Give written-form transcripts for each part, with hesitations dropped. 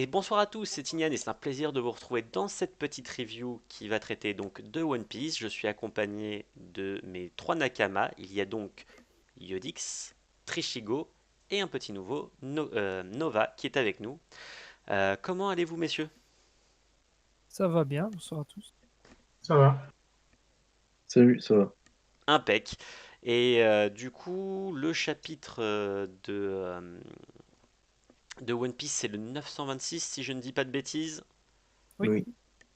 Et bonsoir à tous, c'est Ignan et c'est un plaisir de vous retrouver dans cette petite review qui va traiter donc de One Piece. Je suis accompagné de mes trois Nakama. Il y a donc Yodix, Trishigo et un petit nouveau, Nova, qui est avec nous. Comment allez-vous, messieurs? Ça va bien, bonsoir à tous. Ça va. Salut, ça va. Impec. Et du coup, le chapitre de One Piece, c'est le 926, si je ne dis pas de bêtises. Oui, Oui.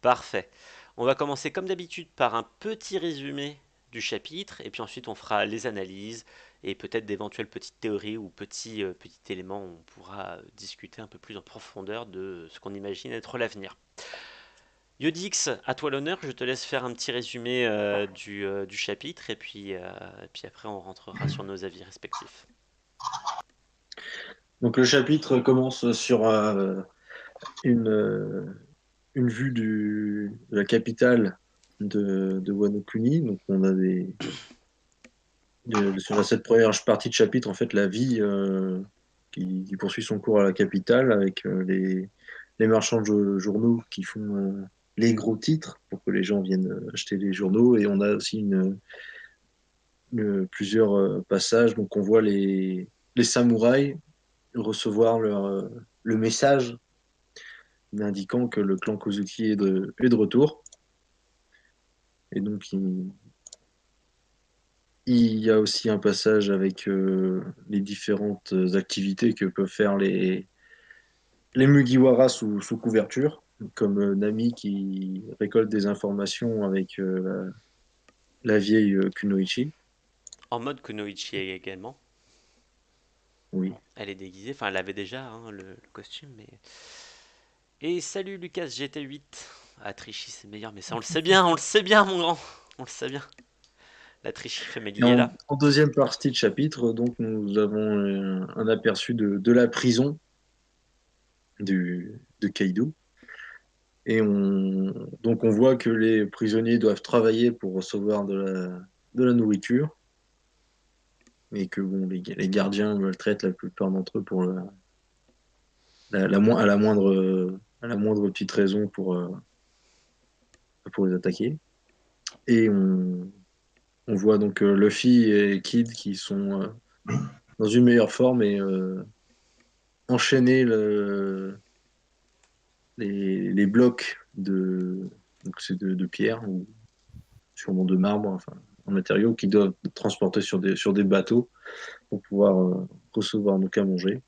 Parfait. On va commencer comme d'habitude par un petit résumé du chapitre, et puis ensuite on fera les analyses et peut-être d'éventuelles petites théories ou petits éléments où on pourra discuter un peu plus en profondeur de ce qu'on imagine être l'avenir. Yodix, à toi l'honneur, je te laisse faire un petit résumé du chapitre, et puis après on rentrera sur nos avis respectifs. Donc le chapitre commence sur une, euh, une vue de la capitale de Wano Kuni. Donc on a sur cette première partie de chapitre, en fait, la vie qui poursuit son cours à la capitale avec les marchands de journaux qui font les gros titres pour que les gens viennent acheter les journaux. Et on a aussi plusieurs passages. Donc on voit les samouraïs recevoir le message indiquant que le clan Kozuki est de retour. Et donc, il y a aussi un passage avec les différentes activités que peuvent faire les Mugiwara sous couverture, comme Nami qui récolte des informations avec la vieille Kunoichi. En mode Kunoichi également, Oui. elle est déguisée, enfin elle avait déjà hein, le costume, mais... Et salut Lucas GT8. Ah, Trichy c'est meilleur, mais ça on le sait bien mon grand. On le sait bien. La Trichy Et Family est là. en deuxième partie de chapitre, donc, nous avons un aperçu de la prison de Kaido. Et donc on voit que les prisonniers doivent travailler pour recevoir de la nourriture et que bon, les gardiens maltraitent la plupart d'entre eux pour à la moindre petite raison pour les attaquer. Et on voit donc Luffy et Kid qui sont dans une meilleure forme et enchaîner les blocs donc c'est de pierre ou sûrement de marbre, enfin, en matériaux qui doivent transporter sur des bateaux pour pouvoir recevoir donc à manger.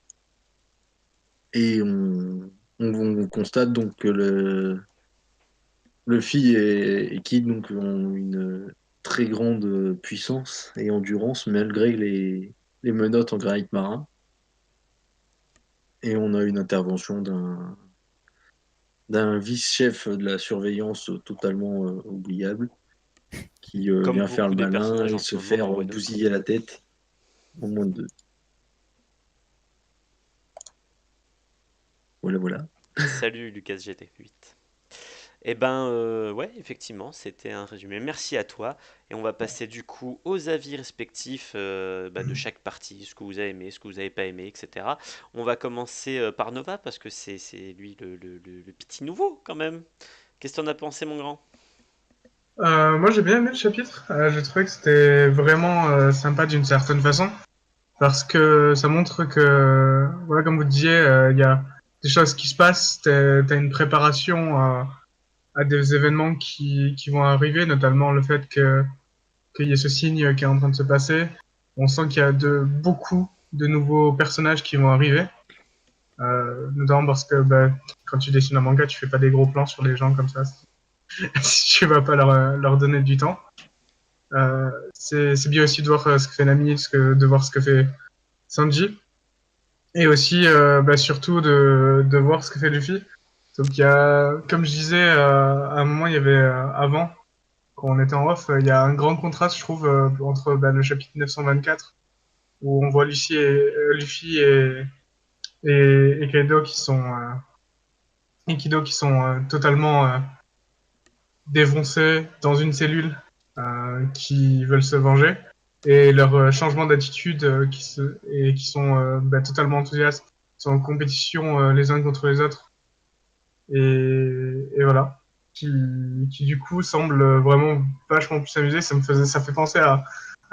Et on constate donc que Luffy et Kid donc, ont une très grande puissance et endurance malgré les menottes en granit marin. Et on a une intervention d'un vice-chef de la surveillance totalement oubliable qui Comme vient faire beaucoup le des malin personnages et en ce se moment faire dans Wano. bousiller la tête en moins de deux. Voilà, voilà. Salut Lucas GT8. Eh ben ouais, effectivement, c'était un résumé. Merci à toi. Et on va passer du coup aux avis respectifs de chaque partie, ce que vous avez aimé, ce que vous n'avez pas aimé, etc. On va commencer par Nova parce que c'est lui le petit nouveau quand même. Qu'est-ce que t'en as pensé mon grand? Moi, j'ai bien aimé le chapitre. J'ai trouvé que c'était vraiment sympa d'une certaine façon. Parce que ça montre que, voilà, comme vous disiez, il y a des choses qui se passent. T'as une préparation à des événements qui vont arriver, notamment le fait qu'il y ait ce signe qui est en train de se passer. On sent qu'il y a beaucoup de nouveaux personnages qui vont arriver. Notamment parce que quand tu dessines un manga, tu fais pas des gros plans sur les gens comme ça. Si tu vas pas leur donner du temps. C'est bien aussi de voir ce que fait Nami, de voir ce que fait Sanji, et aussi surtout de voir ce que fait Luffy. Donc il y a, comme je disais, à un moment il y avait avant, quand on était en off, il y a un grand contraste, je trouve, entre le chapitre 924, où on voit Luffy et Kido qui sont totalement défoncés dans une cellule, qui veulent se venger, et leur changement d'attitude qui sont totalement enthousiastes, sont en compétition les uns contre les autres et voilà, qui du coup semble vraiment vachement plus amusé. Ça fait penser à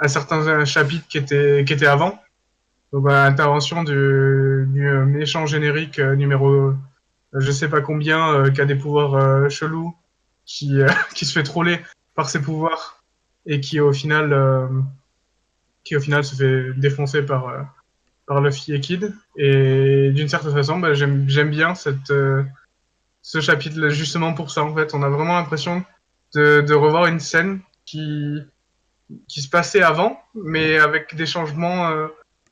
certains chapitres qui étaient avant. Donc, l'intervention du méchant générique numéro je sais pas combien, qui a des pouvoirs chelous, qui se fait troller par ses pouvoirs et qui au final se fait défoncer par Luffy et Kid. Et d'une certaine façon, j'aime bien ce chapitre justement pour ça. En fait, on a vraiment l'impression de revoir une scène qui se passait avant, mais avec des changements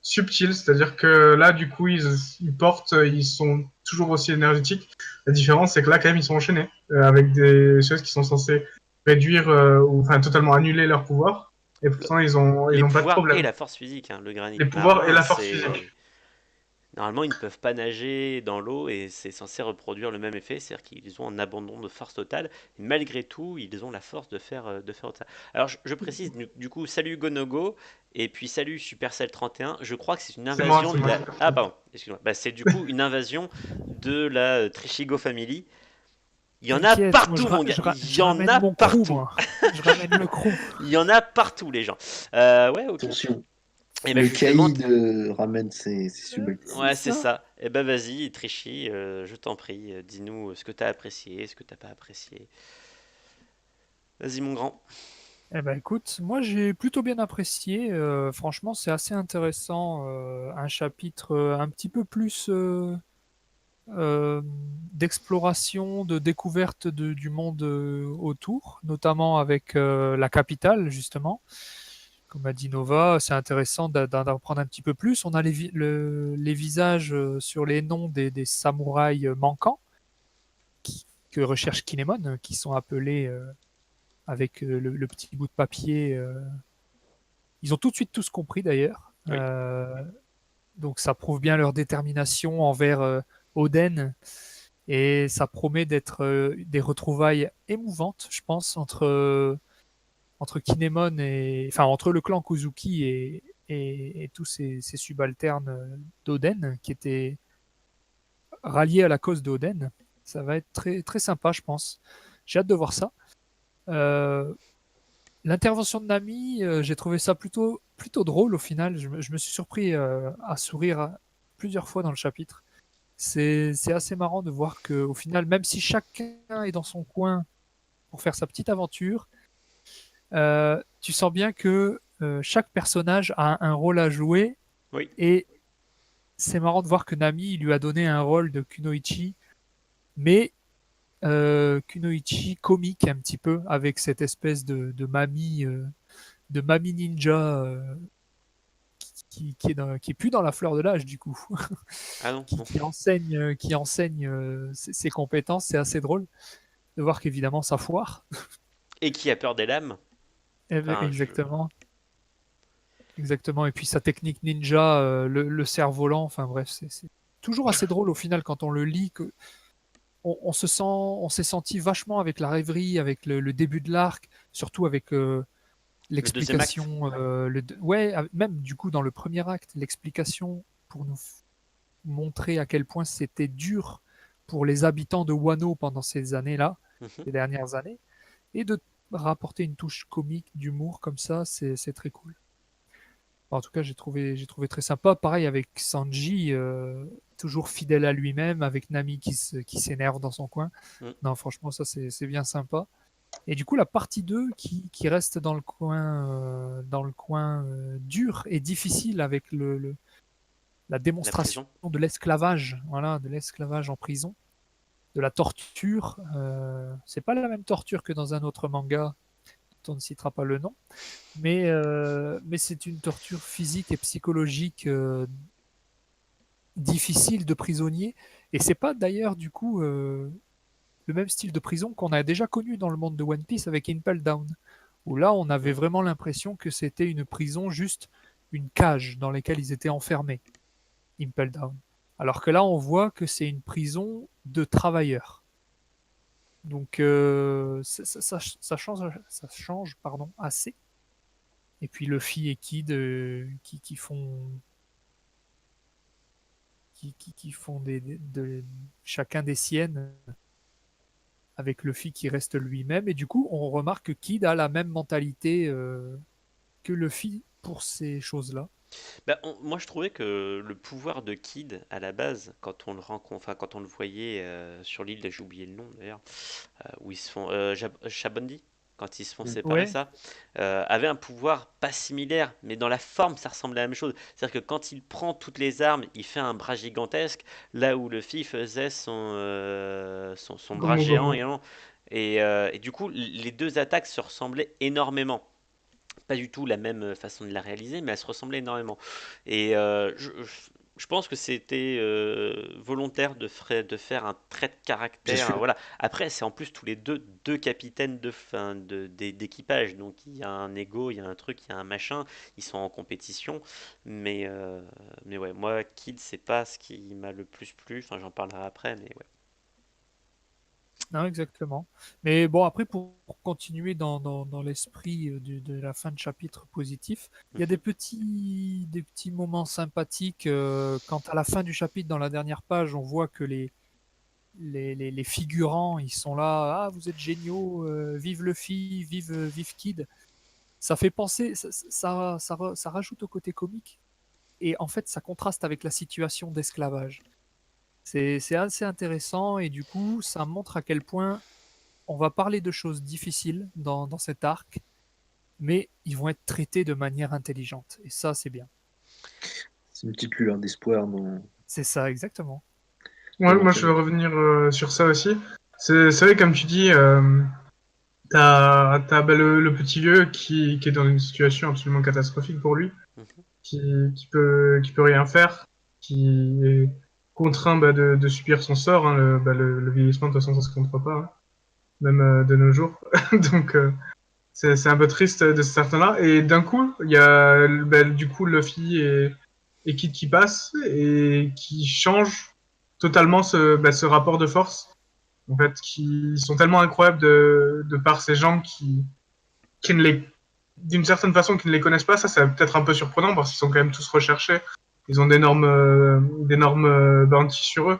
subtils. C'est-à-dire que là, du coup, ils sont toujours aussi énergétiques. La différence, c'est que là, quand même, ils sont enchaînés avec des choses qui sont censées réduire ou enfin totalement annuler leur pouvoir. Et Le- pourtant, ils les ont pas de pouvoirs et problème. la force physique, hein, le granit Les pouvoirs et marin, la force physique. c'est... Normalement, ils ne peuvent pas nager dans l'eau et c'est censé reproduire le même effet, c'est-à-dire qu'ils ont un abandon de force totale. Et malgré tout, ils ont la force de faire ça. Alors, je précise, du coup, salut Gonogo et puis salut Supercell 31. Je crois que c'est une invasion C'est de moi, la. super Ah, fan. pardon, excuse-moi. Bah, c'est du coup une invasion de la Trishigo Family. Il y en a T'inquiète, moi partout, mon gars. Il y je en ramène a mon crew, partout. moi. Je ramène le crew. Il y en a partout, les gens. Ouais, ok. Attention, Et ben le justement, caïd ramène ses subalternes. C'est ouais, c'est ça. ça. Eh ben vas-y, Trichy, je t'en prie, dis-nous ce que t'as apprécié, ce que t'as pas apprécié. Vas-y, mon grand. Eh ben écoute, moi j'ai plutôt bien apprécié. Franchement, c'est assez intéressant. Un chapitre un petit peu plus euh, d'exploration, de découverte du monde autour, notamment avec la capitale, justement. Comme a dit Nova, c'est intéressant d'en apprendre un petit peu plus. On a les visages sur les noms des samouraïs manquants que recherche Kinemon, qui sont appelés avec le petit bout de papier. Ils ont tout de suite tous compris d'ailleurs. Oui. Donc ça prouve bien leur détermination envers Oden. Et ça promet d'être des retrouvailles émouvantes, je pense, entre Kinemon et. Enfin, entre le clan Kozuki et tous ces subalternes d'Oden qui étaient ralliés à la cause d'Oden. Ça va être très, très sympa, je pense. J'ai hâte de voir ça. Euh, L'intervention de Nami, j'ai trouvé ça plutôt drôle au final. Je me suis surpris à sourire plusieurs fois dans le chapitre. C'est assez marrant de voir qu'au final, même si chacun est dans son coin pour faire sa petite aventure, tu sens bien que chaque personnage a un rôle à jouer. Oui. Et c'est marrant de voir que Nami il lui a donné un rôle de Kunoichi, mais Kunoichi comique un petit peu, avec cette espèce de mamie ninja qui est plus dans la fleur de l'âge du coup, Ah non, non. qui enseigne ses compétences. C'est assez drôle de voir qu'évidemment ça foire. Et qui a peur des lames? Enfin, je... Exactement. Exactement. Et puis sa technique ninja, le cerf-volant, enfin bref, c'est toujours assez drôle au final quand on le lit. On s'est senti vachement avec la rêverie, avec le début de l'arc, surtout avec Le deuxième acte. l'explication. Ouais, même du coup dans le premier acte, l'explication pour nous montrer à quel point c'était dur pour les habitants de Wano pendant ces années-là, Mhm. ces dernières années, et de rapporter une touche comique, d'humour comme ça, c'est très cool. En tout cas, j'ai trouvé très sympa. Pareil avec Sanji, toujours fidèle à lui-même, avec Nami qui s'énerve dans son coin. Mm. Non, franchement, ça c'est bien sympa. Et du coup, la partie 2 qui reste dans le coin dur et difficile avec la La démonstration prison. de l'esclavage, voilà, de l'esclavage en prison, de la torture. C'est pas la même torture que dans un autre manga, dont on ne citera pas le nom, mais c'est une torture physique et psychologique difficile de prisonnier. Et c'est pas d'ailleurs du coup le même style de prison qu'on a déjà connu dans le monde de One Piece avec Impel Down, où là on avait Mm. vraiment l'impression que c'était une prison, juste une cage dans laquelle ils étaient enfermés, Impel Down. Alors que là on voit que c'est une prison de travailleurs. Donc ça change pardon, assez. Et puis Luffy et Kid qui font chacun des siennes. avec Luffy qui reste lui-même. Et du coup, on remarque que Kid a la même mentalité que Luffy pour ces choses-là. Bah, moi, je trouvais que le pouvoir de Kid, à la base, quand on le rencontre, enfin, quand on le voyait sur l'île, j'ai oublié le nom d'ailleurs, où ils se font, Shabondi, quand ils se font séparer, Ouais, ça, avait un pouvoir pas similaire, mais dans la forme, ça ressemble à la même chose. C'est-à-dire que quand il prend toutes les armes, il fait un bras gigantesque, là où Luffy faisait son bras Gomu géant Gomu. et du coup, les deux attaques se ressemblaient énormément. Pas du tout la même façon de la réaliser, mais elles se ressemblaient énormément. Et je pense que c'était volontaire de faire un trait de C'est caractère. sûr. Voilà. Après, c'est en plus tous les deux capitaines d'équipage. Donc il y a un ego, il y a un truc, il y a un machin. Ils sont en compétition. Mais ouais, moi, Kid, c'est pas ce qui m'a le plus plu. Enfin, j'en parlerai après, mais ouais. non, exactement. Mais bon, après, pour continuer dans l'esprit de la fin de chapitre positif, il y a Mhm. des petits moments sympathiques. Quand à la fin du chapitre, dans la dernière page, on voit que les figurants, ils sont là. Ah, vous êtes géniaux, vive Luffy, vive Kid. Ça fait penser, ça rajoute au côté comique. Et en fait, ça contraste avec la situation d'esclavage. C'est assez intéressant et du coup, ça montre à quel point on va parler de choses difficiles dans cet arc, mais ils vont être traités de manière intelligente. Et ça, c'est bien. C'est une petite lueur d'espoir C'est ça, exactement. Ouais, dans moi, je veux l'entraînement. revenir sur ça aussi. C'est vrai, comme tu dis, t'as le petit vieux qui est dans une situation absolument catastrophique pour lui, Mhm. qui peut rien faire, qui est contraint de subir son sort. Hein, le vieillissement, de toute façon, ça se contre pas, hein, même de nos jours. Donc, c'est un peu triste de ce certain-là. Et d'un coup, il y a du coup Luffy et Kid qui passent et qui changent totalement ce rapport de force. En fait, qui sont tellement incroyables de par ces gens qui ne les, d'une certaine façon, qui ne les connaissent pas. Ça, c'est peut-être un peu surprenant parce qu'ils sont quand même tous recherchés. Ils ont d'énormes bounties sur eux.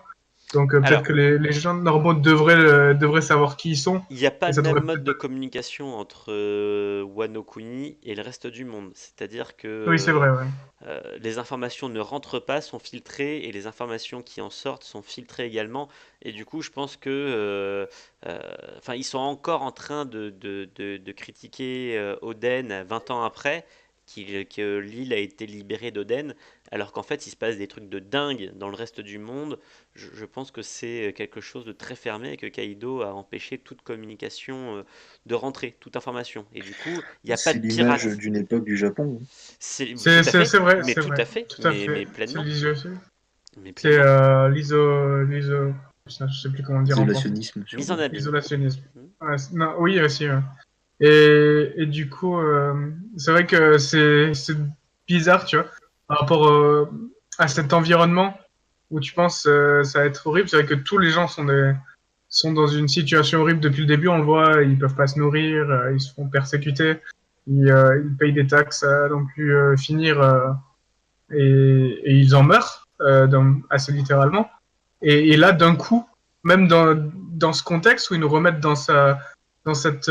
Donc peut-être Alors, que les gens normaux devraient savoir qui ils sont. il n'y a pas Et le ça même devrait mode de peut-être. communication entre Wano Kuni et le reste du monde. C'est-à-dire que Oui, c'est vrai, ouais. les informations ne rentrent pas, sont filtrées, et les informations qui en sortent sont filtrées également. Et du coup, je pense que, euh, enfin, ils sont encore en train de critiquer Oden 20 ans après. Que l'île a été libérée d'Oden, alors qu'en fait il se passe des trucs de dingue dans le reste du monde. Je pense que c'est quelque chose de très fermé et que Kaido a empêché toute communication de rentrer, toute information. Et du coup, il n'y a pas C'est de l'image pirates. d'une époque du Japon. C'est tout à fait, mais C'est tout vrai, à fait, tout à fait. mais C'est pleinement, l'ISO aussi. mais C'est pleinement. putain, je sais plus comment dire en français. Isolationnisme, Mise en sûrement. abîme. Isolationnisme. Hmm. Ouais, non, oui, aussi. Ouais. Et du coup, c'est vrai que c'est bizarre, tu vois, par rapport à cet environnement où tu penses ça va être horrible. C'est vrai que tous les gens sont dans une situation horrible depuis le début. On le voit, ils peuvent pas se nourrir, ils se font persécuter, ils payent des taxes à non plus finir et ils en meurent assez littéralement. Et là, d'un coup, même dans ce contexte où ils nous remettent dans cette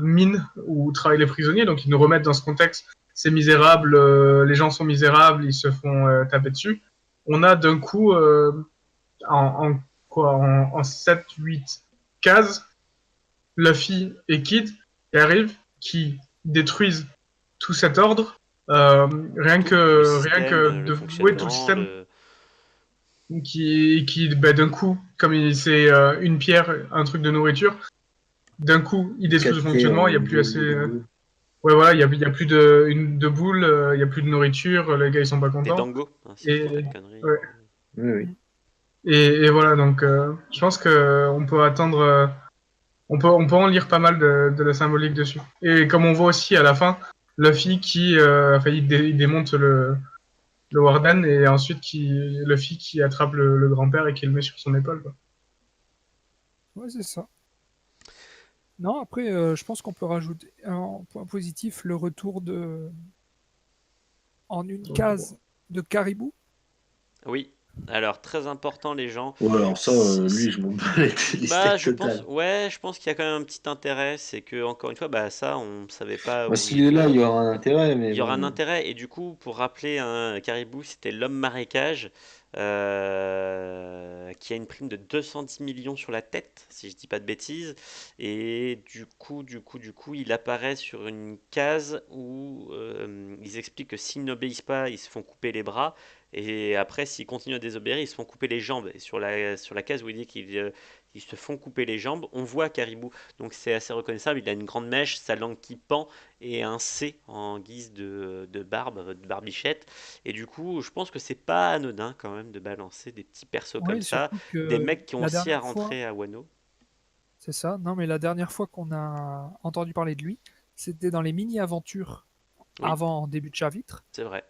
mine où travaillent les prisonniers, donc ils nous remettent dans ce contexte, c'est misérable, les gens sont misérables, ils se font taper dessus. On a d'un coup, en, en 7, 8 cases, Luffy et Kid qui arrivent, qui détruisent tout cet ordre, Tout le rien système, que le ouais, tout le fonctionnement, système le... qui d'un coup, comme c'est une pierre, un truc de nourriture, d'un coup, il détruit le Quatre pierres fonctionnement, il y a plus au assez. lieu de deux. Ouais, voilà, il y a plus de boules, il y a plus de nourriture, les gars ils sont pas des contents. dangos, hein, si je dis pas Et de conneries. ouais, Oui, oui. Mm. et voilà, donc je pense que on peut attendre, on peut en lire pas mal de la symbolique dessus. Et comme on voit aussi à la fin, Luffy qui, enfin, il démonte le Warden et ensuite Luffy qui attrape le grand-père et qui le met sur son épaule, quoi. Ouais, c'est ça. Non, après, je pense qu'on peut rajouter un point positif, le retour en une Donc, bon. case de Caribou. Oui, Alors, très important, les gens. Ou alors ça, Si, lui, si- je m'en bats les Bah, steaks je pense, total. ouais, je pense qu'il y a quand même un petit intérêt. C'est que, encore une fois, bah, ça, on ne savait pas Bah, où s'il il est là, venait. il y aura un intérêt, mais Il y aura un bon. intérêt. Et du coup, pour rappeler, un caribou, c'était l'homme marécage qui a une prime de 210 millions sur la tête, si je dis pas de bêtises. Et du coup, il apparaît sur une case où ils expliquent que s'ils n'obéissent pas, ils se font couper les bras. Et après, s'ils continuent à désobéir, ils se font couper les jambes. Et sur la case où il dit qu'ils se font couper les jambes, on voit Caribou. Donc c'est assez reconnaissable. Il a une grande mèche, sa langue qui pend et un C en guise de barbe, de barbichette. Et du coup, je pense que c'est pas anodin quand même de balancer des petits persos comme Oui, ça, surtout des que mecs qui ont la aussi à dernière fois, rentrer à Wano. c'est ça. Non, mais la dernière fois qu'on a entendu parler de lui, c'était dans les mini-aventures Oui, avant en début de chapitre, c'est vrai.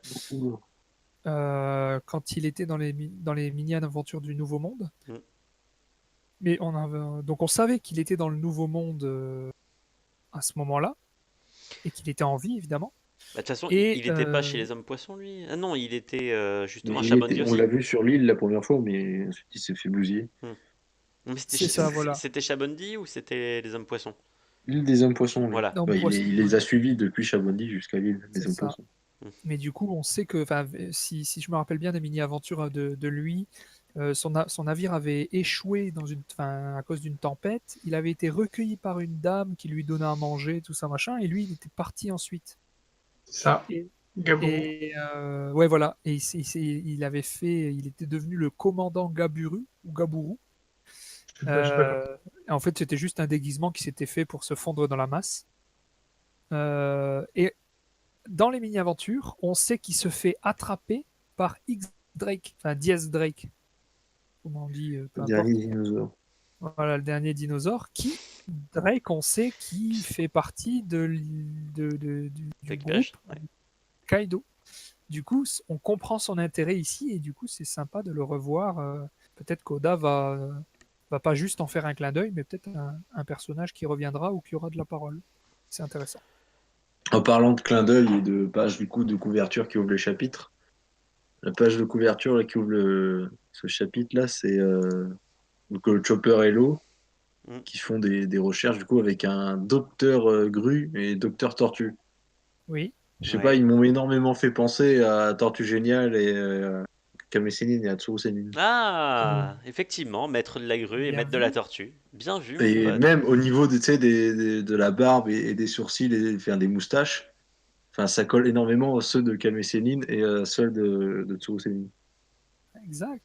quand il était dans les mini-aventures du Nouveau Monde. Mm. Mais donc on savait qu'il était dans le Nouveau Monde à ce moment-là et qu'il était en vie évidemment. Bah, de toute façon, il Et n'était pas chez les hommes poissons, lui. Ah non, il était justement Mais à Chabondi on aussi. l'a vu sur l'île la première fois, mais ensuite il s'est fait bousiller. Mm. Mais c'est ça, voilà. c'était Chabondi ou c'était les hommes poissons? L'île des hommes poissons, lui. Voilà. Dans Bah, Poisson, il les a suivis depuis Chamonix jusqu'à l'île des c'est hommes ça. poissons. Mm. Mais du coup, on sait que, enfin, si je me rappelle bien des mini-aventures de lui, son navire avait échoué à cause d'une tempête. Il avait été recueilli par une dame qui lui donnait à manger, tout ça machin, et lui, il était parti ensuite. C'est ça, Et, Gabou. ouais, voilà. Et il était devenu le commandant Gaburu ou Gaburu. Je sais pas quoi. En fait, c'était juste un déguisement qui s'était fait pour se fondre dans la masse. Et dans les mini-aventures, on sait qu'il se fait attraper par X Drake, enfin Diaz Drake, comment on dit, peu Le dernier importe. dinosaure. Voilà, le dernier dinosaure qui, Drake, on sait qui fait partie du D'équipage. groupe Ouais. Kaido. Du coup, on comprend son intérêt ici et du coup, c'est sympa de le revoir. Peut-être qu'Oda va pas juste en faire un clin d'œil, mais peut-être un personnage qui reviendra ou qui aura de la parole. C'est intéressant. En parlant de clin d'œil et de page du coup de couverture qui ouvre les chapitres, la page de couverture là, qui ouvre ce chapitre-là, c'est donc, Chopper et Lo Mm. qui font des recherches du coup avec un docteur grue et docteur tortue. Oui, Je sais pas, Ouais. ils m'ont énormément fait penser à Tortue Géniale et Kame Sennin et Hatsuru Sennin. Ah, effectivement, maître de la grue et bien maître de la vu. tortue. Bien vu, mon Et pote. même au niveau tu sais, de la barbe et des sourcils et enfin, des moustaches, enfin, ça colle énormément à ceux de Kame Sennin et à ceux de Tsuru Sennin. Exact.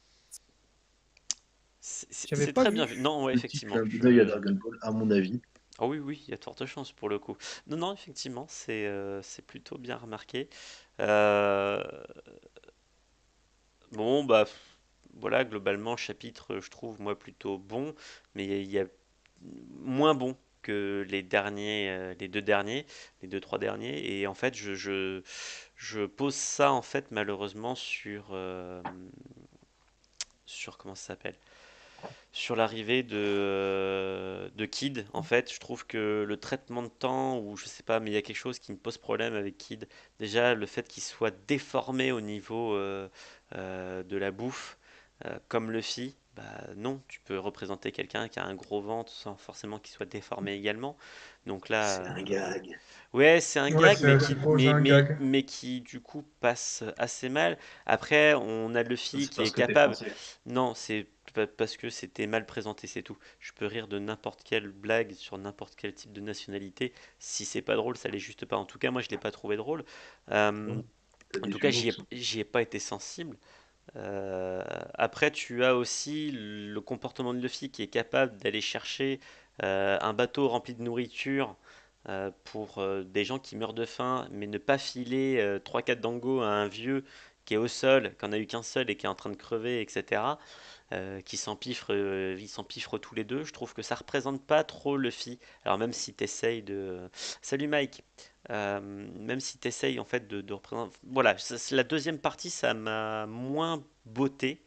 J'avais C'est pas très bien vu. vu. Non, ouais, Petit effectivement. clin d'œil à Dragon Ball, à mon avis. Ah oui, oui, il y a de fortes chances pour le coup. Non, non, effectivement, c'est plutôt bien remarqué. Euh, Bon, bah, voilà, globalement, chapitre, je trouve, moi, plutôt bon, mais il y a moins bon que les derniers, les deux derniers, les deux, trois derniers. Et en fait, je pose ça, en fait, malheureusement, sur comment ça s'appelle? Sur l'arrivée de Kid, en fait, je trouve que le traitement de temps, ou je sais pas, mais il y a quelque chose qui me pose problème avec Kid. Déjà, le fait qu'il soit déformé au niveau de la bouffe, comme Luffy, bah non, tu peux représenter quelqu'un qui a un gros ventre sans forcément qu'il soit déformé également. Donc là, C'est un gag. ouais, c'est un Ouais, gag, mais c'est qui, gros, c'est un gag. mais qui du coup passe assez mal. Après, on a Luffy C'est qui est parce que t'es capable. français. Non, c'est parce que c'était mal présenté, c'est tout. Je peux rire de n'importe quelle blague sur n'importe quel type de nationalité. Si c'est pas drôle, ça l'est juste pas. En tout cas, moi, je l'ai pas trouvé drôle. Euh, T'as en des tout cas, humours qui sont. j'y ai pas été sensible. Après, tu as aussi le comportement de Luffy qui est capable d'aller chercher un bateau rempli de nourriture pour des gens qui meurent de faim, mais ne pas filer 3-4 dango à un vieux qui est au sol, qui en a eu qu'un seul et qui est en train de crever, etc. Ils s'empiffrent tous les deux. Je trouve que ça représente pas trop Luffy. Alors même si t'essayes de... Salut Mike. Même si t'essayes en fait de représenter... Voilà, la deuxième partie, ça m'a moins botté.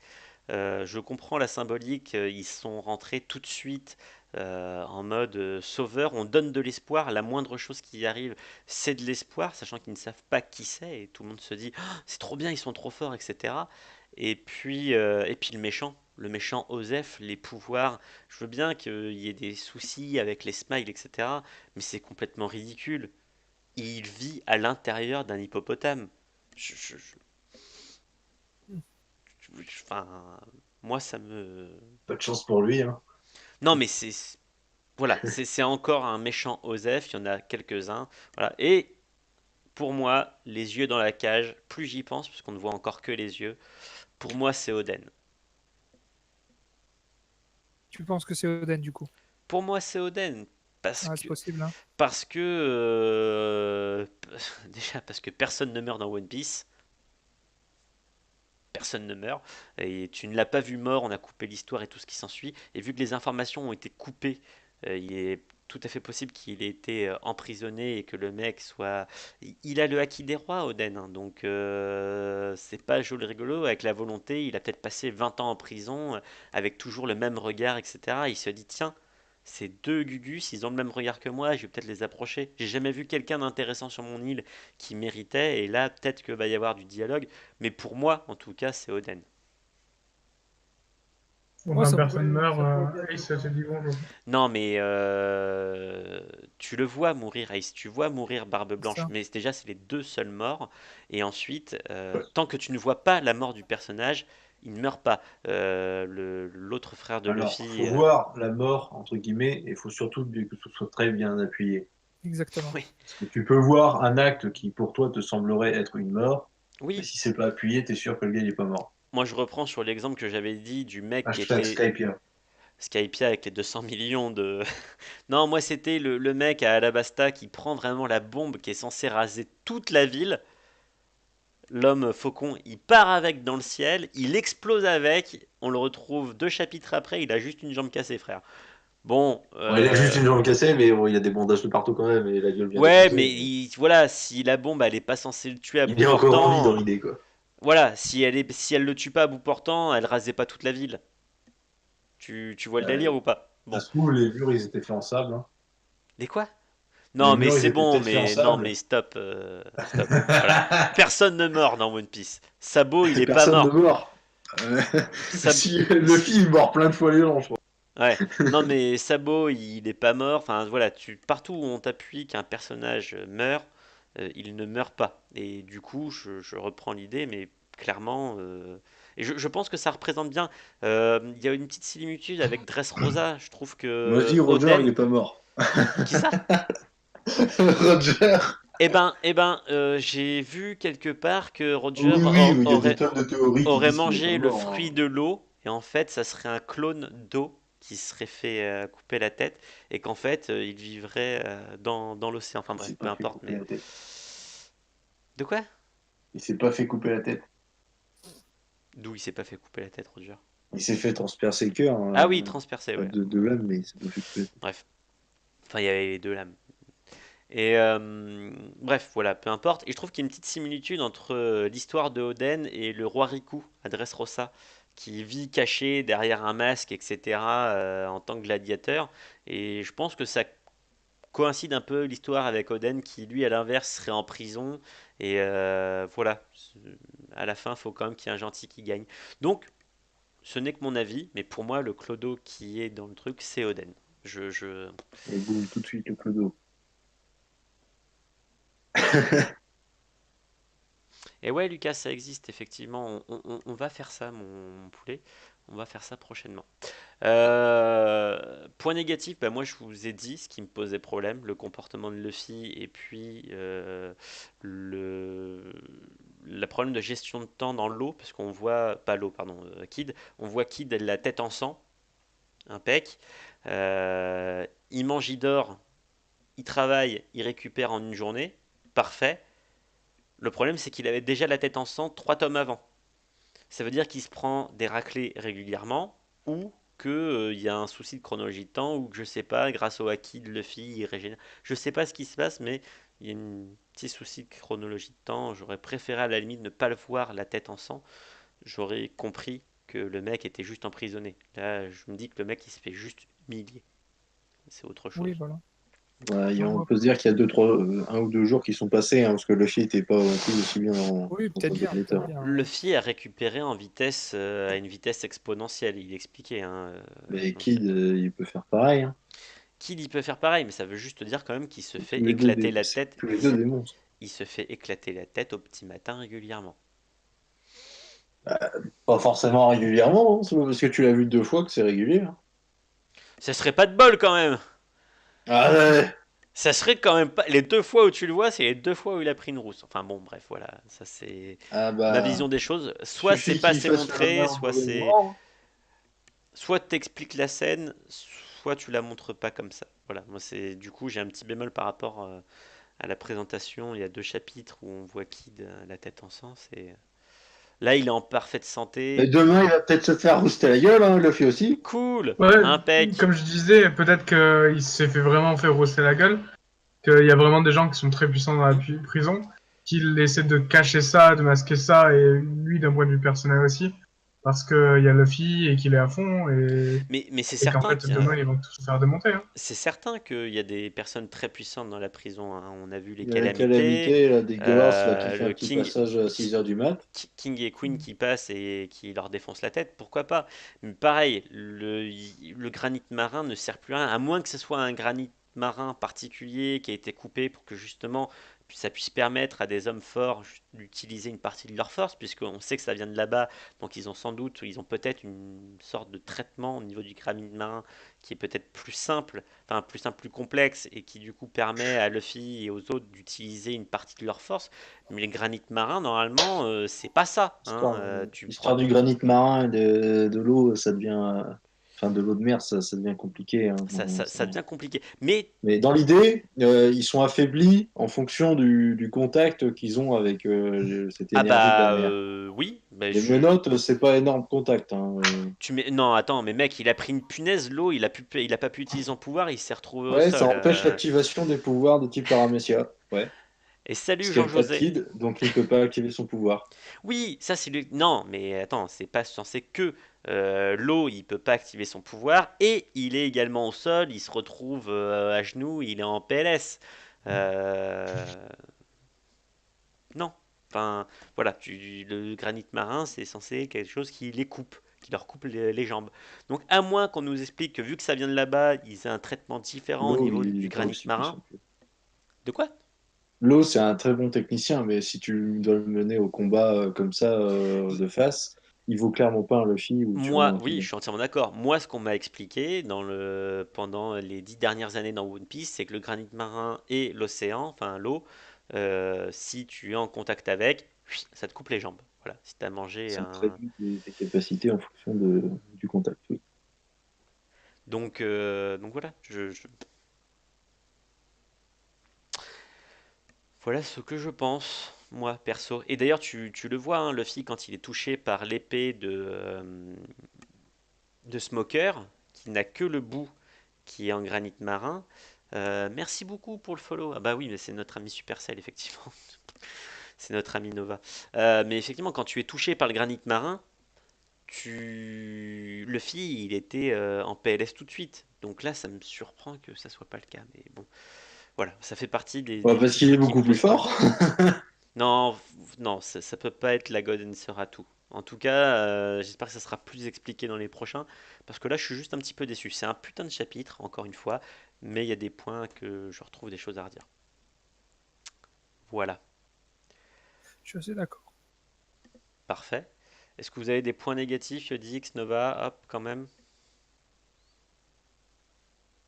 Je comprends la symbolique, ils sont rentrés tout de suite en mode sauveur, on donne de l'espoir, la moindre chose qui arrive, c'est de l'espoir, sachant qu'ils ne savent pas qui c'est, et tout le monde se dit: ah, c'est trop bien, ils sont trop forts, etc. Et puis le méchant Osef, les pouvoirs. Je veux bien qu'il y ait des soucis avec les smiles, etc. Mais c'est complètement ridicule. Il vit à l'intérieur d'un hippopotame. Je- je- je- enfin, moi, ça me. Pas de chance pour lui, hein. Non, mais voilà, c'est encore un méchant Osef. Il y en a quelques-uns. Voilà. Et pour moi, les yeux dans la cage, plus j'y pense, parce qu'on ne voit encore que les yeux, pour moi, c'est Oden. Tu penses que c'est Oden du coup? Pour moi, c'est Oden. Parce Ah, c'est que, possible, hein. parce que déjà, parce que personne ne meurt dans One Piece. Personne ne meurt. Et tu ne l'as pas vu mort, on a coupé l'histoire et tout ce qui s'ensuit. Et vu que les informations ont été coupées, il est tout à fait possible qu'il ait été emprisonné et que le mec soit. Il a le haki des rois, Oden, hein, donc c'est pas joli rigolo. Avec la volonté, il a peut-être passé 20 ans en prison avec toujours le même regard, etc. Il se dit tiens, ces deux Gugus, ils ont le même regard que moi, je vais peut-être les approcher. J'ai jamais vu quelqu'un d'intéressant sur mon île qui méritait, et là, peut-être que va y avoir du dialogue. Mais pour moi, en tout cas, c'est Oden. Bon, Moi, ben, ça personne pourrait, meurt, ça pourrait bien Ace être. te dit bonjour. Non, mais tu le vois mourir, Ace. Tu vois mourir Barbe C'est Blanche. ça. Mais déjà, c'est les deux seuls morts. Et ensuite, Ouais. tant que tu ne vois pas la mort du personnage, il ne meurt pas. L'autre frère de Alors, Luffy. faut voir la mort, entre guillemets, et il faut surtout que ce soit très bien appuyé. Exactement. Oui, Parce que tu peux voir un acte qui, pour toi, te semblerait être une mort, mais oui. si c'est pas appuyé, t'es sûr que le gars, il est pas mort. Moi, je reprends sur l'exemple que j'avais dit du mec qui Hashtag était Skype, hein. Skypia avec les 200 millions de. Non, moi, c'était le mec à Alabasta qui prend vraiment la bombe qui est censée raser toute la ville. L'homme faucon, il part avec dans le ciel, il explose avec, on le retrouve 2 chapitres après, il a juste une jambe cassée, frère. Bon, Bon, il a juste une jambe cassée, mais bon, il y a des bandages de partout quand même, et la gueule bien ouais, mais défoncée. Mais voilà, si la bombe, elle est pas censée le tuer à bout il est encore en vie dans portant, l'idée, quoi. voilà, si elle le tue pas à bout portant, elle rasait pas toute la ville. Tu vois le Euh, délire ou pas? Ça Bon. se trouve, les murs, ils étaient faits en sable, hein. Les quoi? Les Non, mais murs, ils c'est étaient bon, peut-être faits en mais non, sable. mais stop, stop. Voilà. Personne ne meurt dans One Piece. Sabo, il est pas Personne ne mort. meurt. Sab- Si le film mort plein de fois les gens, je crois. Ouais, non mais Sabo, il est pas mort. Enfin voilà, partout où on t'appuie qu'un personnage meurt, il ne meurt pas. Et du coup, je reprends l'idée, mais clairement, et je pense que ça représente bien. Il y a une petite similitude avec Dressrosa. Je trouve Moi, je que dis Roger, il Oden, est pas mort. qui ça? Roger. J'ai vu quelque part que Roger Oui, oui, il y a des tonnes de théories qui aurait disent qu'il est pas mangé le mort, fruit hein. de l'eau, et en fait, ça serait un clone d'eau qui serait fait couper la tête, et qu'en fait, il vivrait dans l'océan. Enfin Il bref, s'est peu pas fait importe, couper mais. la tête. De quoi? Il s'est pas fait couper la tête. D'où il s'est pas fait couper la tête, Roger? Il s'est fait transpercer le cœur, Ah oui, hein, transpercé, pas ouais. de l'âme, mais il s'est pas fait couper la tête. Bref. Enfin, il y avait les deux lames. Et bref, voilà, peu importe. Et je trouve qu'il y a une petite similitude entre l'histoire de Oden et le roi Riku à Dressrosa, qui vit caché derrière un masque, etc., en tant que gladiateur. Et je pense que ça coïncide un peu l'histoire avec Oden, qui lui, à l'inverse, serait en prison. Et voilà, à la fin, il faut quand même qu'il y ait un gentil qui gagne. Donc, ce n'est que mon avis, mais pour moi, le clodo qui est dans le truc, c'est Oden. Je... Et boum, tout de suite, le clodo. Et ouais, Lucas, ça existe, effectivement. On va faire ça, mon poulet. On va faire ça prochainement. Point négatif, bah moi je vous ai dit ce qui me posait problème, le comportement de Luffy et puis le, le problème de gestion de temps dans l'eau, parce qu'on voit, pas l'eau, pardon, Kid, on voit Kid la tête en sang, impec. Il mange, il dort, il travaille, il récupère en une journée, parfait. Le problème c'est qu'il avait déjà la tête en sang 3 tomes avant. Ça veut dire qu'il se prend des raclées régulièrement ou que il y a un souci de chronologie de temps ou que je sais pas, grâce au haki de Luffy, il régénère. Je sais pas ce qui se passe, mais il y a un petit souci de chronologie de temps. J'aurais préféré à la limite ne pas le voir la tête en sang. J'aurais compris que le mec était juste emprisonné. Là, je me dis que le mec il se fait juste humilier. C'est autre Oui, chose. voilà. Ouais, Non, on moi, peut se dire qu'il y a 1 ou 2 jours qui sont passés, hein, parce que Luffy n'était pas non plus aussi bien oui, en bon état. peut-être bien. Luffy a récupéré en vitesse, à une vitesse exponentielle, il expliquait, hein, Mais donc, Kid, il peut faire pareil. Hein. Kid il peut faire pareil, mais ça veut juste dire quand même qu'il se fait Tous les deux, éclater la c'est tête, tous les deux des monstres. il se fait éclater la tête au petit matin régulièrement. Pas forcément régulièrement, hein, c'est pas parce que tu l'as vu 2 fois que c'est régulier. Hein. Ça serait pas de bol quand même. Ah ouais. Ça serait quand même pas. Les 2 fois où tu le vois, c'est les 2 fois où il a pris une rousse. Enfin bon, bref, voilà. Ça, c'est Ah ma bah, vision des choses. Soit c'est suffit pas qu'il assez fasse le lendemain montré, au soit mauvais c'est. moment. Hein. Soit t'expliques la scène, soit tu la montres pas comme ça. Voilà. Moi, c'est. Du coup, j'ai un petit bémol par rapport à la présentation. Il y a 2 chapitres où on voit Kid la tête en sang. Là, il est en parfaite Mais santé. demain, il va peut-être se faire rouster la gueule, hein, Luffy aussi. Cool. Ouais, Impec. comme je disais, peut-être qu'il s'est fait vraiment faire rosser la gueule, qu'il y a vraiment des gens qui sont très puissants dans la prison, qu'il essaie de cacher ça, de masquer ça, et lui d'un point de vue personnel aussi, parce qu'il y a Luffy et qu'il est à fond, Mais et qu'en fait demain ils vont tous se faire démonter. Hein. c'est certain qu'il y a des personnes très puissantes dans la prison, hein. On a vu les Il y a la calamités, calamité, là, des gosses là, qui fait un le petit passage à 6 heures du mat. King et Queen qui passent et qui leur défoncent la tête, pourquoi pas? Mais pareil, le granit marin ne sert plus à rien, à moins que ce soit un granit marin particulier qui a été coupé pour que justement ça puisse permettre à des hommes forts d'utiliser une partie de leur force, puisqu'on sait que ça vient de là-bas, donc ils ont peut-être une sorte de traitement au niveau du granit marin qui est peut-être plus simple, enfin plus simple, plus complexe, et qui du coup permet à Luffy et aux autres d'utiliser une partie de leur force. Mais les granites marins, normalement, c'est pas ça. Hein. Histoire, Tu prends histoire du granit marin et de l'eau, ça devient. Enfin, de l'eau de mer, ça devient compliqué. Hein, ça devient compliqué. Mais Mais dans l'idée, ils sont affaiblis en fonction du contact qu'ils ont avec cette ah énergie de la bah mer. oui, bah, Les menottes, c'est pas énorme contact. Hein. non attends, mais mec, il a pris une punaise, l'eau, il a pas pu utiliser son pouvoir, il s'est retrouvé au Ouais, ça sol. empêche l'activation des pouvoirs de type paramécia. Ouais. Et Parce salut qu'il n'y a pas de Jean-José. kid, donc il peut pas activer son pouvoir. Oui, ça c'est lui. Non, mais attends, c'est pas censé que l'eau, il peut pas activer son pouvoir et il est également au sol, il se retrouve à genoux, il est en PLS. Euh, Non. Enfin, voilà, le granit marin, c'est censé être quelque chose qui les coupe, qui leur coupe les jambes. Donc, à moins qu'on nous explique que vu que ça vient de là-bas, ils aient un traitement différent au L'eau, niveau il du n'est pas granit aussi marin. puissant. De quoi? L'eau, c'est un très bon technicien, mais si tu dois le mener au combat comme ça, de face, il vaut clairement pas un Luffy ou tu Moi, vois un oui, truc. je suis entièrement d'accord. Moi, ce qu'on m'a expliqué pendant les 10 dernières années dans One Piece, c'est que le granit marin et l'océan, enfin l'eau, si tu es en contact avec, ça te coupe les jambes. Voilà, si tu as mangé Ça un. réduit tes capacités en fonction du contact. Oui. Donc voilà, voilà ce que je pense, moi, perso. Et d'ailleurs, tu le vois, hein, Luffy, quand il est touché par l'épée de Smoker, qui n'a que le bout qui est en granit marin. Merci beaucoup pour le follow. Ah bah oui, mais c'est notre ami Supercell, effectivement. C'est notre ami Nova. Mais effectivement, quand tu es touché par le granit marin, Luffy, il était en PLS tout de suite. Donc là, ça me surprend que ça soit pas le cas. Mais bon, voilà, ça fait partie Ouais, des parce petits qu'il est trucs qui me beaucoup plus posent problème. fort. Non, non, ça peut pas être la God Answer à tout. En tout cas, j'espère que ça sera plus expliqué dans les prochains, parce que là, je suis juste un petit peu déçu. C'est un putain de chapitre, encore une fois, mais il y a des points que je retrouve des choses à redire. Voilà, Je suis assez d'accord. parfait. Est-ce que vous avez des points négatifs, Yodix, Nova, hop, quand même?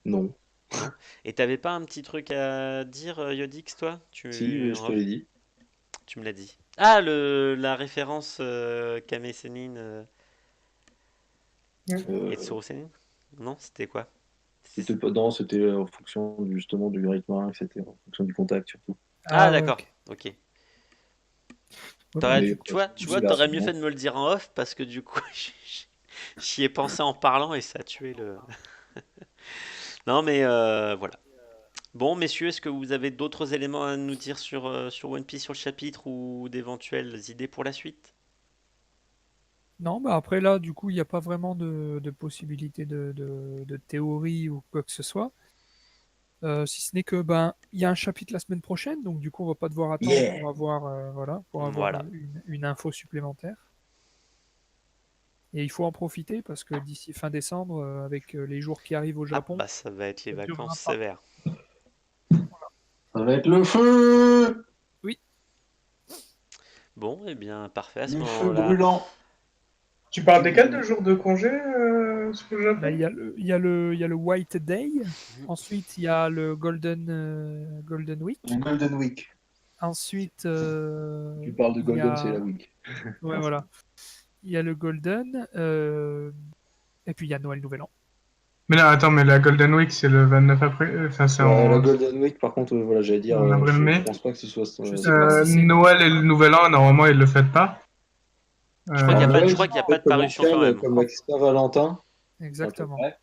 Non. Non? Et t'avais pas un petit truc à dire, Yodix, toi? Si, je te l'ai dit. Tu me l'as dit. Ah, la référence Kame Sennin et Euh, Tsuru Sennin? Non, c'était quoi? c'était pas dans, c'était en fonction justement du rythme marin, etc. En fonction du contact surtout. Ah, Ah ouais, d'accord, ok. ok. Ouais, bah, Mais Tu après, vois, c'est t'aurais mieux l'argument. fait de me le dire en off parce que du coup, j'y ai pensé en parlant et ça a tué le. Non, mais voilà. Bon, messieurs, est-ce que vous avez d'autres éléments à nous dire sur One Piece, sur le chapitre ou d'éventuelles idées pour la suite? non, bah après là, du coup, il n'y a pas vraiment de possibilité de théorie ou quoi que ce soit. Si ce n'est que il y a un chapitre la semaine prochaine, donc du coup on va pas devoir attendre Yeah. pour avoir Voilà. une info supplémentaire. Et il faut en profiter parce que d'ici fin décembre, avec les jours qui arrivent au Ah Japon, bah ça va être les ça ne durera vacances pas. sévères. Ça va être le feu. Oui, Bon, et bien parfait à ce Le feu moment-là. brûlant. Tu parles desquels de jours de congé sur le là, Japon? il y a le White Day, ensuite il y a le Golden Week, Le Golden Week. ensuite Tu parles de il y Golden, c'est la a week. ouais, voilà, il y a le Golden, et puis il y a Noël Nouvel An. Mais là, attends, mais la Golden Week, c'est le 29 avril. Enfin, c'est Ouais, la en, Golden Week, par contre, voilà, j'allais dire, en je avril-mai. pense pas que ce soit. Je sais pas si c'est Noël et le Nouvel An, normalement, ils le fêtent pas. Je crois qu'il y a Alors, pas, Noël, je c'est crois qu'il y a pas de peut-être parution quand bancal, même. comme la Saint-Valentin, à peu exactement. près.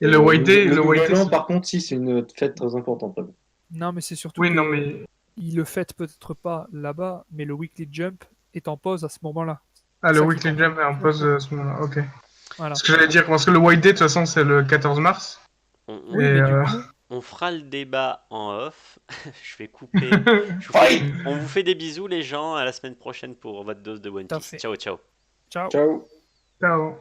Et le White Day, Le le White Nouvel Day, An, par contre, si, c'est une fête très importante. Vraiment. Non, mais c'est surtout oui, non, que mais il le fête peut-être pas là-bas, mais le Weekly Jump est en pause à ce moment-là. ah, C'est le ça qui Weekly manque. Jump est en pause à ce moment-là. Ok. Voilà. Ce que j'allais dire, parce que le White Day, de toute façon, c'est le 14 mars. On, Et Oui, mais du coup, on fera le débat en off. Je vais couper. On vous fait des bisous les gens. À la semaine prochaine pour votre dose de One tout à Piece. fait. Ciao ciao. Ciao. Ciao. ciao.